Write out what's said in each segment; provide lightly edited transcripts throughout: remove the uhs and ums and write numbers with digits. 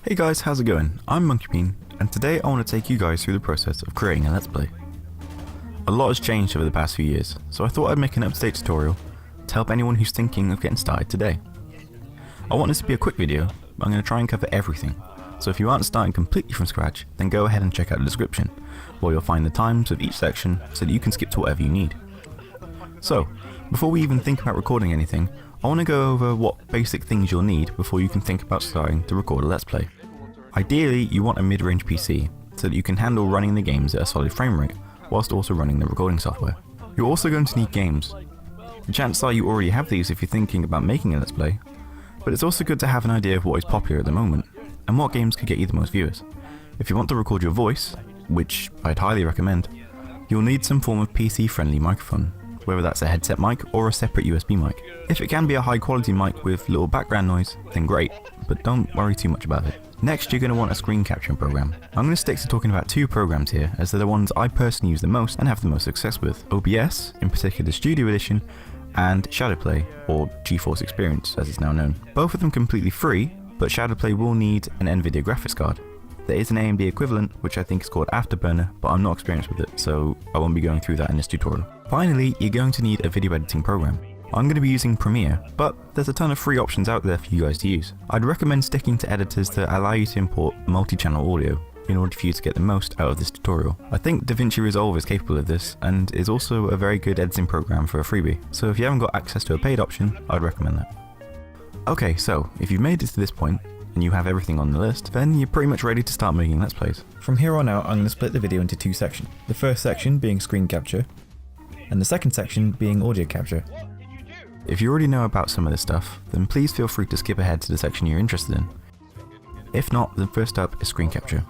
Hey guys, how's it going? I'm MonkeyBean, and today I want to take you guys through the process of creating a Let's Play. A lot has changed over the past few years, so I thought I'd make an up-to-date tutorial to help anyone who's thinking of getting started today. I want this to be a quick video, but I'm going to try and cover everything, so if you aren't starting completely from scratch, then go ahead and check out the description, where you'll find the times of each section so that you can skip to whatever you need. So, before we even think about recording anything, I want to go over what basic things you'll need before you can think about starting to record a Let's Play. Ideally, you want a mid-range PC, so that you can handle running the games at a solid frame rate, whilst also running the recording software. You're also going to need games. The chances are you already have these if you're thinking about making a Let's Play, but it's also good to have an idea of what is popular at the moment, and what games could get you the most viewers. If you want to record your voice, which I'd highly recommend, you'll need some form of PC-friendly microphone, whether that's a headset mic or a separate USB mic. If it can be a high quality mic with little background noise, then great, but don't worry too much about it. Next, you're going to want a screen capturing program. I'm going to stick to talking about two programs here, as they're the ones I personally use the most and have the most success with. OBS, in particular Studio Edition, and Shadowplay, or GeForce Experience as it's now known. Both of them completely free, but Shadowplay will need an NVIDIA graphics card. There is an AMD equivalent, which I think is called Afterburner, but I'm not experienced with it, so I won't be going through that in this tutorial. Finally, you're going to need a video editing program. I'm going to be using Premiere, but there's a ton of free options out there for you guys to use. I'd recommend sticking to editors that allow you to import multi-channel audio in order for you to get the most out of this tutorial. I think DaVinci Resolve is capable of this, and is also a very good editing program for a freebie, so if you haven't got access to a paid option, I'd recommend that. Okay, so if you've made it to this point, and you have everything on the list, then you're pretty much ready to start making Let's Plays. From here on out, I'm going to split the video into two sections. The first section being screen capture, and the second section being audio capture. If you already know about some of this stuff, then please feel free to skip ahead to the section you're interested in. If not, then first up is screen capture.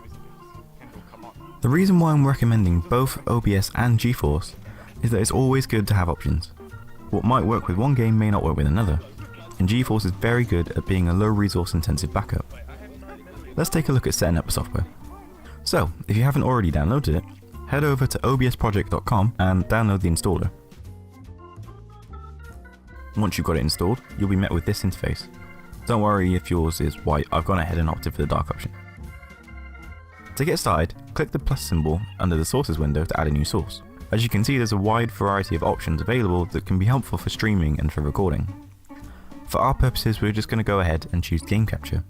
The reason why I'm recommending both OBS and GeForce is that it's always good to have options. What might work with one game may not work with another, and GeForce is very good at being a low resource intensive backup. Let's take a look at setting up the software. So, if you haven't already downloaded it, head over to obsproject.com and download the installer. Once you've got it installed, you'll be met with this interface. Don't worry if yours is white, I've gone ahead and opted for the dark option. To get started, click the plus symbol under the sources window to add a new source. As you can see, there's a wide variety of options available that can be helpful for streaming and for recording. For our purposes, we're just going to go ahead and choose game capture,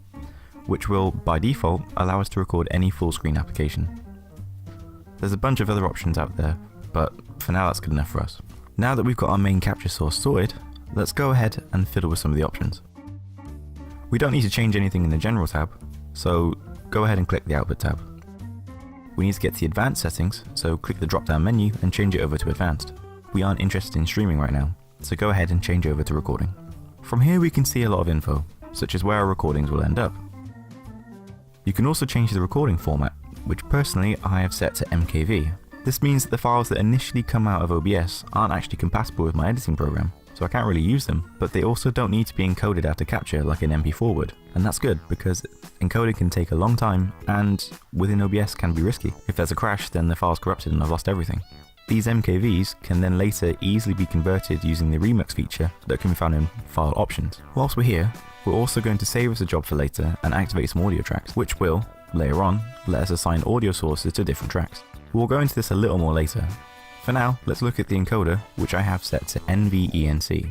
which will, by default, allow us to record any full screen application. There's a bunch of other options out there, but for now that's good enough for us. Now that we've got our main capture source sorted, let's go ahead and fiddle with some of the options. We don't need to change anything in the General tab, so go ahead and click the Output tab. We need to get to the Advanced settings, so click the drop down menu and change it over to Advanced. We aren't interested in streaming right now, so go ahead and change over to Recording. From here we can see a lot of info, such as where our recordings will end up. You can also change the recording format, which personally I have set to MKV. This means that the files that initially come out of OBS aren't actually compatible with my editing program, so I can't really use them, but they also don't need to be encoded out of capture like an MP4 would. And that's good, because encoding can take a long time, and within OBS can be risky. If there's a crash, then the file's corrupted and I've lost everything. These MKVs can then later easily be converted using the remix feature that can be found in File Options. Whilst we're here, we're also going to save us a job for later and activate some audio tracks, which will, later on, let us assign audio sources to different tracks. We'll go into this a little more later. For now, let's look at the encoder, which I have set to NVENC.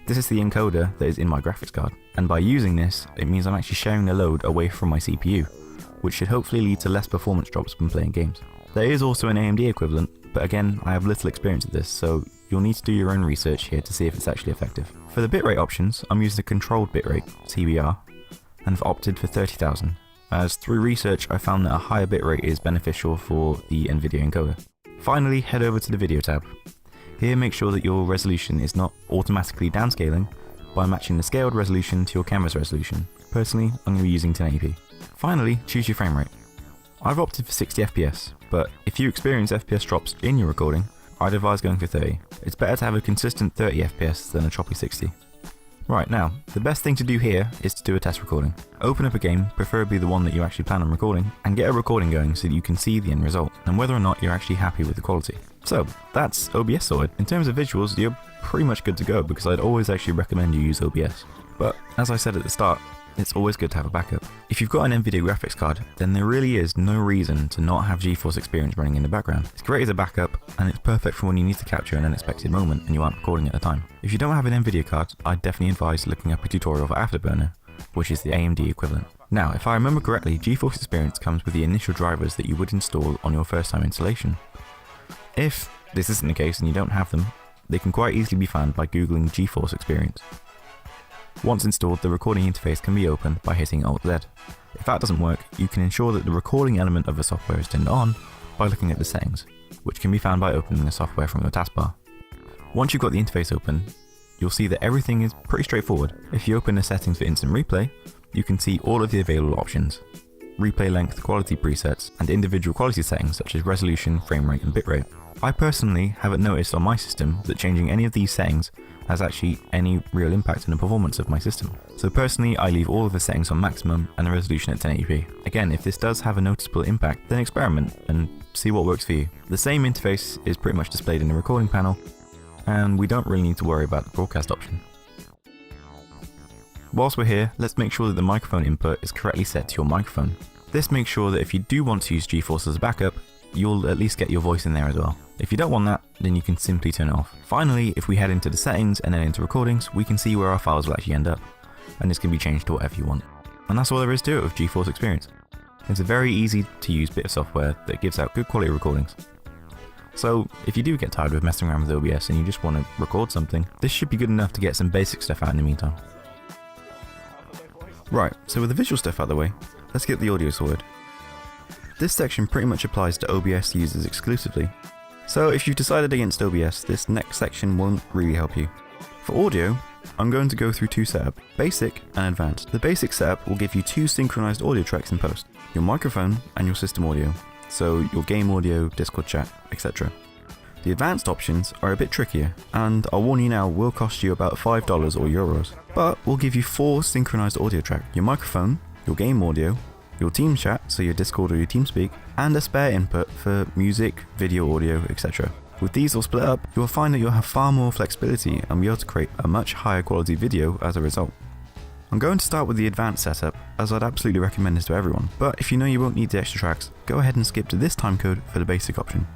This is the encoder that is in my graphics card, and by using this, it means I'm actually sharing the load away from my CPU, which should hopefully lead to less performance drops when playing games. There is also an AMD equivalent, but again, I have little experience with this, so you'll need to do your own research here to see if it's actually effective. For the bitrate options, I'm using a controlled bitrate, CBR, and have opted for 30,000, as through research I found that a higher bitrate is beneficial for the NVIDIA encoder. Finally, head over to the video tab. Here make sure that your resolution is not automatically downscaling by matching the scaled resolution to your camera's resolution. Personally, I'm going to be using 1080p. Finally, choose your frame rate. I've opted for 60 FPS, but if you experience FPS drops in your recording, I'd advise going for 30. It's better to have a consistent 30 FPS than a choppy 60. Right, now, the best thing to do here is to do a test recording. Open up a game, preferably the one that you actually plan on recording, and get a recording going so that you can see the end result, and whether or not you're actually happy with the quality. So, that's OBS sorted. In terms of visuals, you're pretty much good to go, because I'd always actually recommend you use OBS. But, as I said at the start, it's always good to have a backup. If you've got an NVIDIA graphics card, then there really is no reason to not have GeForce Experience running in the background. It's great as a backup, and it's perfect for when you need to capture an unexpected moment and you aren't recording at the time. If you don't have an NVIDIA card, I'd definitely advise looking up a tutorial for Afterburner, which is the AMD equivalent. Now, if I remember correctly, GeForce Experience comes with the initial drivers that you would install on your first time installation. If this isn't the case and you don't have them, they can quite easily be found by googling GeForce Experience. Once installed, the recording interface can be opened by hitting Alt-Z. If that doesn't work, you can ensure that the recording element of the software is turned on by looking at the settings, which can be found by opening the software from your taskbar. Once you've got the interface open, you'll see that everything is pretty straightforward. If you open the settings for instant replay, you can see all of the available options, replay length, quality presets, and individual quality settings such as resolution, frame rate, and bitrate. I personally haven't noticed on my system that changing any of these settings has actually any real impact on the performance of my system. So personally, I leave all of the settings on maximum and the resolution at 1080p. Again, if this does have a noticeable impact, then experiment and see what works for you. The same interface is pretty much displayed in the recording panel, and we don't really need to worry about the broadcast option. Whilst we're here, let's make sure that the microphone input is correctly set to your microphone. This makes sure that if you do want to use GeForce as a backup, you'll at least get your voice in there as well. If you don't want that, then you can simply turn it off. Finally, if we head into the settings and then into recordings, we can see where our files will actually end up, and this can be changed to whatever you want. And that's all there is to it with GeForce Experience. It's a very easy to use bit of software that gives out good quality recordings. So if you do get tired of messing around with OBS and you just want to record something, this should be good enough to get some basic stuff out in the meantime. Right, so with the visual stuff out of the way, let's get the audio sorted. This section pretty much applies to OBS users exclusively, so if you've decided against OBS, this next section won't really help you. For audio, I'm going to go through two setups, basic and advanced. The basic setup will give you two synchronized audio tracks in post, your microphone and your system audio, so your game audio, Discord chat, etc. The advanced options are a bit trickier, and I'll warn you now, will cost you about $5 or euros, but will give you four synchronized audio tracks, your microphone, your game audio, your team chat, so your Discord or your TeamSpeak, and a spare input for music, video, audio, etc. With these all split up, you will find that you'll have far more flexibility and be able to create a much higher quality video as a result. I'm going to start with the advanced setup, as I'd absolutely recommend this to everyone, but if you know you won't need the extra tracks, go ahead and skip to this timecode for the basic option.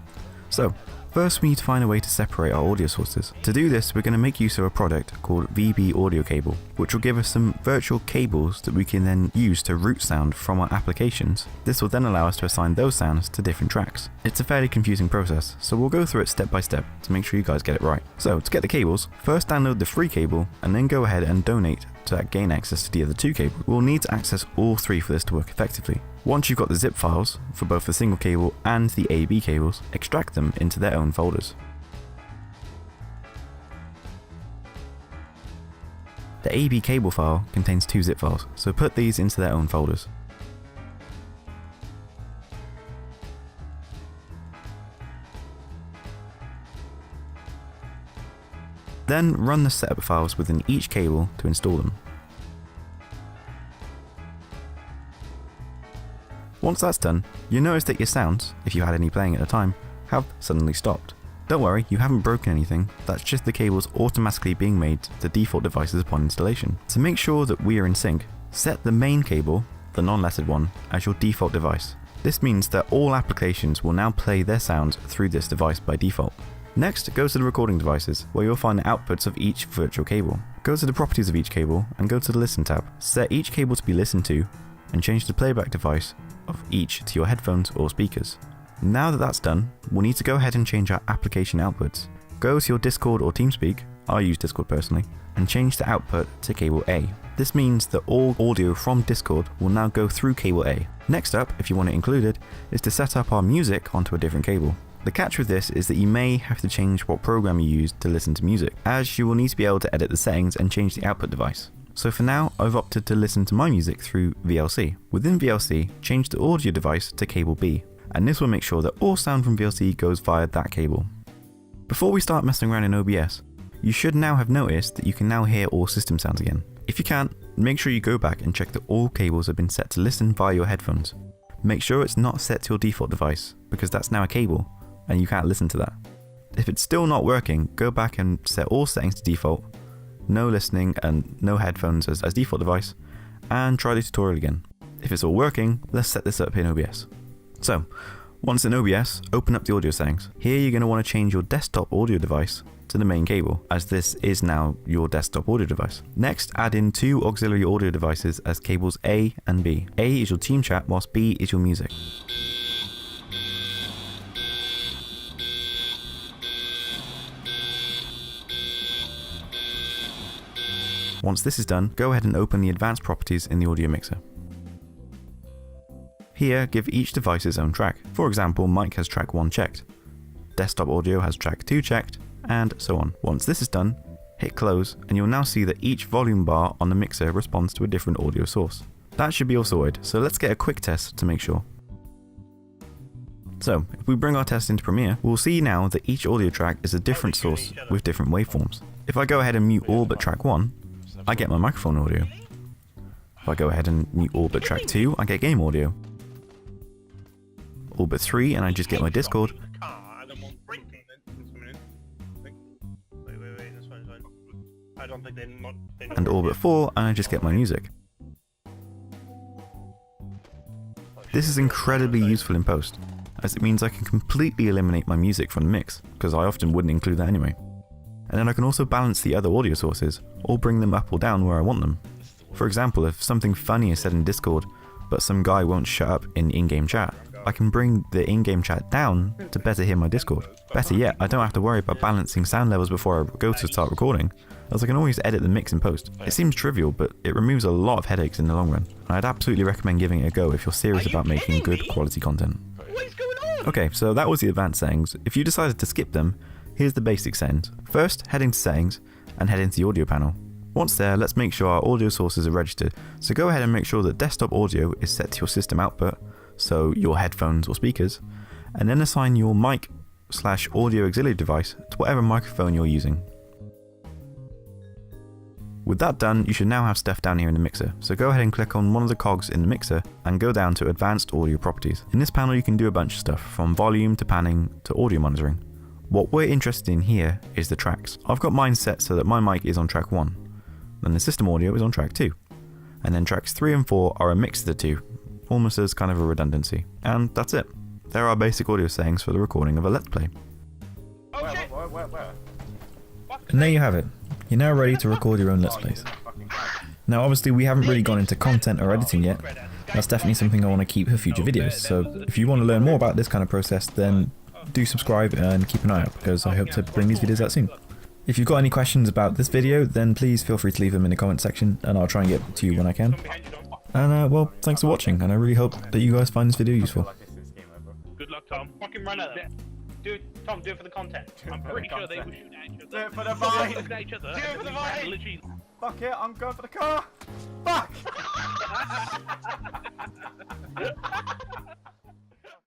So, first we need to find a way to separate our audio sources. To do this, we're going to make use of a product called VB Audio Cable, which will give us some virtual cables that we can then use to route sound from our applications. This will then allow us to assign those sounds to different tracks. It's a fairly confusing process, so we'll go through it step by step to make sure you guys get it right. So to get the cables, first download the free cable and then go ahead and donate to gain access to the other two cables. We'll need to access all three for this to work effectively. Once you've got the zip files for both the single cable and the AB cables, extract them into their own folders. The AB cable file contains two zip files, so put these into their own folders. Then run the setup files within each cable to install them. Once that's done, you'll notice that your sounds, if you had any playing at the time, have suddenly stopped. Don't worry, you haven't broken anything, that's just the cables automatically being made to default devices upon installation. To make sure that we are in sync, set the main cable, the non-lettered one, as your default device. This means that all applications will now play their sounds through this device by default. Next, go to the recording devices, where you'll find the outputs of each virtual cable. Go to the properties of each cable and go to the listen tab. Set each cable to be listened to and change the playback device of each to your headphones or speakers. Now that that's done, we'll need to go ahead and change our application outputs. Go to your Discord or TeamSpeak, I use Discord personally, and change the output to cable A. This means that all audio from Discord will now go through cable A. Next up, if you want it included, is to set up our music onto a different cable. The catch with this is that you may have to change what program you use to listen to music, as you will need to be able to edit the settings and change the output device. So for now, I've opted to listen to my music through VLC. Within VLC, change the audio device to cable B, and this will make sure that all sound from VLC goes via that cable. Before we start messing around in OBS, you should now have noticed that you can now hear all system sounds again. If you can't, make sure you go back and check that all cables have been set to listen via your headphones. Make sure it's not set to your default device, because that's now a cable, and you can't listen to that. If it's still not working, go back and set all settings to default, no listening and no headphones as default device, and try the tutorial again. If it's all working, let's set this up in OBS. So, once in OBS, open up the audio settings. Here you're going to want to change your desktop audio device to the main cable, as this is now your desktop audio device. Next, add in 2 auxiliary audio devices as cables A and B. A is your team chat, whilst B is your music. Once this is done, go ahead and open the advanced properties in the audio mixer. Here, give each device its own track. For example, mic has track 1 checked, desktop audio has track 2 checked, and so on. Once this is done, hit close, and you'll now see that each volume bar on the mixer responds to a different audio source. That should be all sorted, so let's get a quick test to make sure. So, if we bring our test into Premiere, we'll see now that each audio track is a different source with different waveforms. If I go ahead and mute all but track 1, I get my microphone audio. If I go ahead and mute all but track 2, I get game audio. All but 3, and I just get my Discord. And all but 4, and I just get my music. This is incredibly useful in post, as it means I can completely eliminate my music from the mix, because I often wouldn't include that anyway. And then I can also balance the other audio sources, or bring them up or down where I want them. For example, if something funny is said in Discord, but some guy won't shut up in in-game chat, I can bring the in-game chat down to better hear my Discord. Better yet, I don't have to worry about balancing sound levels before I go to start recording, as I can always edit the mix in post. It seems trivial, but it removes a lot of headaches in the long run. And I'd absolutely recommend giving it a go if you're serious about making good quality content. Okay, so that was the advanced settings. If you decided to skip them, here's the basic settings. First, head into settings, and head into the audio panel. Once there, let's make sure our audio sources are registered. So go ahead and make sure that desktop audio is set to your system output, so your headphones or speakers, and then assign your mic/audio auxiliary device to whatever microphone you're using. With that done, you should now have stuff down here in the mixer, so go ahead and click on one of the cogs in the mixer and go down to Advanced Audio Properties. In this panel you can do a bunch of stuff, from volume to panning to audio monitoring. What we're interested in here is the tracks. I've got mine set so that my mic is on track 1, then the system audio is on track 2, and then tracks 3 and 4 are a mix of the two, almost as kind of a redundancy. And that's it. There are basic audio settings for the recording of a Let's Play. And there you have it. You're now ready to record your own Let's Plays. Now obviously we haven't really gone into content or editing yet. That's definitely something I want to keep for future videos, so if you want to learn more about this kind of process, then do subscribe and keep an eye out, because I hope to bring these videos out soon. If you've got any questions about this video, then please feel free to leave them in the comment section, and I'll try and get to you when I can. And well, thanks for watching, and I really hope that you guys find this video useful. Good luck, Tom. Fucking run at them. Tom, do it for the content. I'm pretty sure they will shoot at each other. Do it for the vine! Do it for the vine! Fuck it, I'm going for the car! Fuck!